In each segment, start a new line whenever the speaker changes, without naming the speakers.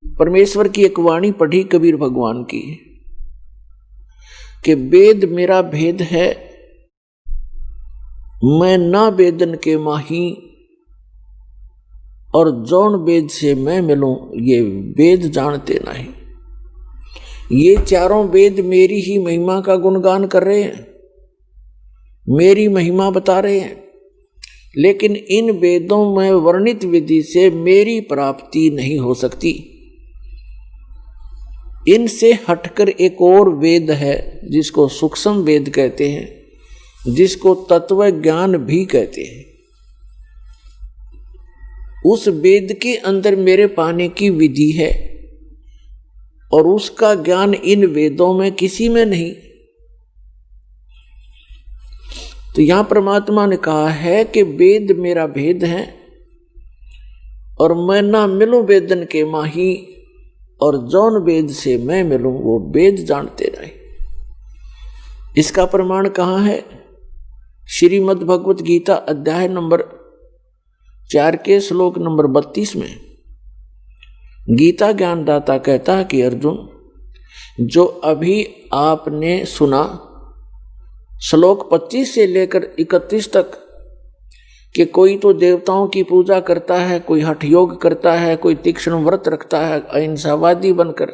परमेश्वर की एक वाणी पढ़ी कबीर भगवान की कि वेद मेरा भेद है, मैं ना वेदन के माही, और जौन वेद से मैं मिलूं ये वेद जानते नहीं। ये चारों वेद मेरी ही महिमा का गुणगान कर रहे हैं, मेरी महिमा बता रहे हैं, लेकिन इन वेदों में वर्णित विधि से मेरी प्राप्ति नहीं हो सकती। इनसे हटकर एक और वेद है जिसको सूक्ष्म वेद कहते हैं, जिसको तत्व ज्ञान भी कहते हैं। उस वेद के अंदर मेरे पाने की विधि है और उसका ज्ञान इन वेदों में किसी में नहीं। तो यहां परमात्मा ने कहा है कि वेद मेरा भेद है और मैं ना मिलूं वेदन के माही, और जौन वेद से मैं मिलूं वो वेद जानते नहीं। इसका प्रमाण कहां है? श्रीमद् भगवत गीता अध्याय नंबर 4 के श्लोक नंबर 32 में गीता ज्ञानदाता कहता है कि अर्जुन, जो अभी आपने सुना श्लोक 25 से लेकर 31 तक कि कोई तो देवताओं की पूजा करता है, कोई हठ योग करता है, कोई तीक्ष्ण व्रत रखता है, अहिंसावादी बनकर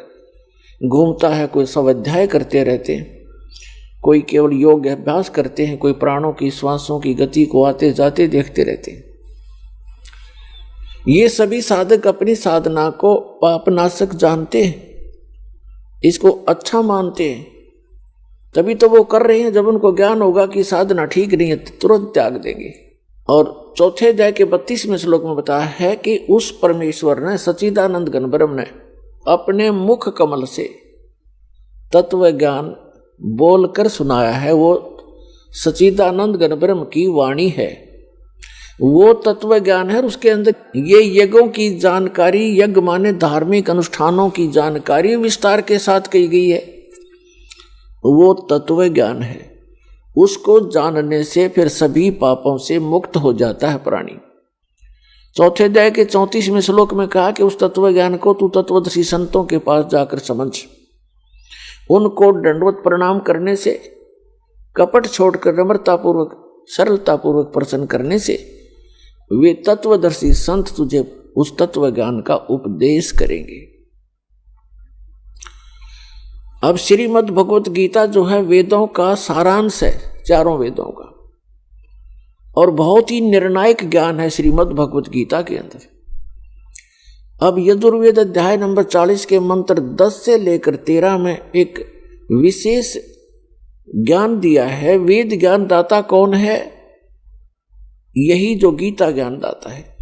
घूमता है, कोई स्वाध्याय करते रहते हैं, कोई केवल योग अभ्यास करते हैं, कोई प्राणों की श्वासों की गति को आते जाते देखते रहते हैं। ये सभी साधक अपनी साधना को पापनाशक जानते हैं, इसको अच्छा मानते हैं, तभी तो वो कर रहे हैं। जब उनको ज्ञान होगा कि साधना ठीक नहीं है तो तुरंत त्याग देंगे। और चौथे अध्याय के 32वें श्लोक में बताया है कि उस परमेश्वर ने, सच्चिदानंद घन ब्रह्म ने अपने मुख कमल से तत्व ज्ञान बोलकर सुनाया है। वो सच्चिदानंद घन ब्रह्म की वाणी है, वो तत्व ज्ञान है। उसके अंदर ये यज्ञों की जानकारी, यज्ञ माने धार्मिक अनुष्ठानों की जानकारी विस्तार के साथ कही गई है, वो तत्व ज्ञान है। उसको जानने से फिर सभी पापों से मुक्त हो जाता है प्राणी। चौथे अध्याय के 34वें श्लोक में कहा कि उस तत्व ज्ञान को तू तत्वदर्शी संतों के पास जाकर समझ। उनको दंडवत प्रणाम करने से, कपट छोड़कर नम्रतापूर्वक सरलतापूर्वक प्रसन्न करने से वे तत्वदर्शी संत तुझे उस तत्व ज्ञान का उपदेश करेंगे। अब श्रीमद् भगवत गीता जो है वेदों का सारांश है, चारों वेदों का, और बहुत ही निर्णायक ज्ञान है श्रीमद् भगवत गीता के अंदर। अब यजुर्वेद अध्याय नंबर 40 के मंत्र 10 से लेकर 13 में एक विशेष ज्ञान दिया है। वेद ज्ञान दाता कौन है? यही जो गीता ज्ञान दाता है।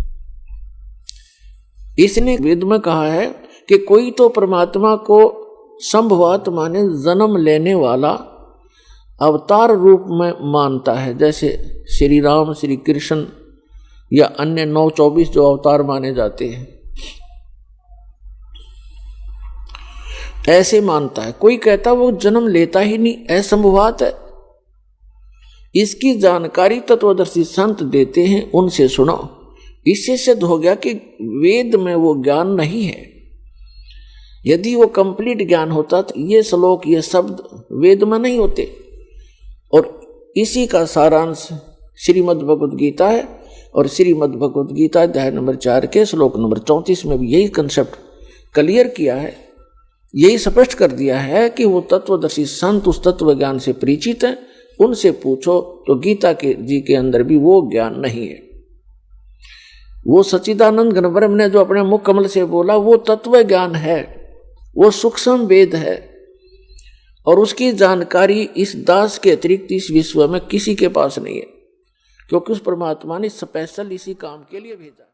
इसने वेद में कहा है कि कोई तो परमात्मा को संभवात माने जन्म लेने वाला अवतार रूप में मानता है, जैसे श्री राम, श्री कृष्ण या अन्य 9-24 जो अवतार माने जाते हैं, ऐसे मानता है। कोई कहता वो जन्म लेता ही नहीं, असंभवात है। इसकी जानकारी तत्वदर्शी संत देते हैं, उनसे सुनो। इससे सिद्ध हो गया कि वेद में वो ज्ञान नहीं है। यदि वो कंप्लीट ज्ञान होता तो ये श्लोक, ये शब्द वेद में नहीं होते। और इसी का सारांश श्रीमद् भगवत गीता है, और श्रीमद् भगवत गीता अध्याय नंबर 4 के श्लोक नंबर 34 में भी यही कंसेप्ट क्लियर किया है, यही स्पष्ट कर दिया है कि वो तत्वदर्शी संत उस तत्व ज्ञान से परिचित हैं। उनसे पूछो तो गीता के जी के अंदर भी वो ज्ञान नहीं है। वो सच्चिदानंद घन ब्रह्म ने जो अपने मुख कमल से बोला वो तत्व ज्ञान है, वो सूक्ष्म वेद है, और उसकी जानकारी इस दास के अतिरिक्त इस विश्व में किसी के पास नहीं है, क्योंकि उस परमात्मा ने स्पेशल इसी काम के लिए भेजा।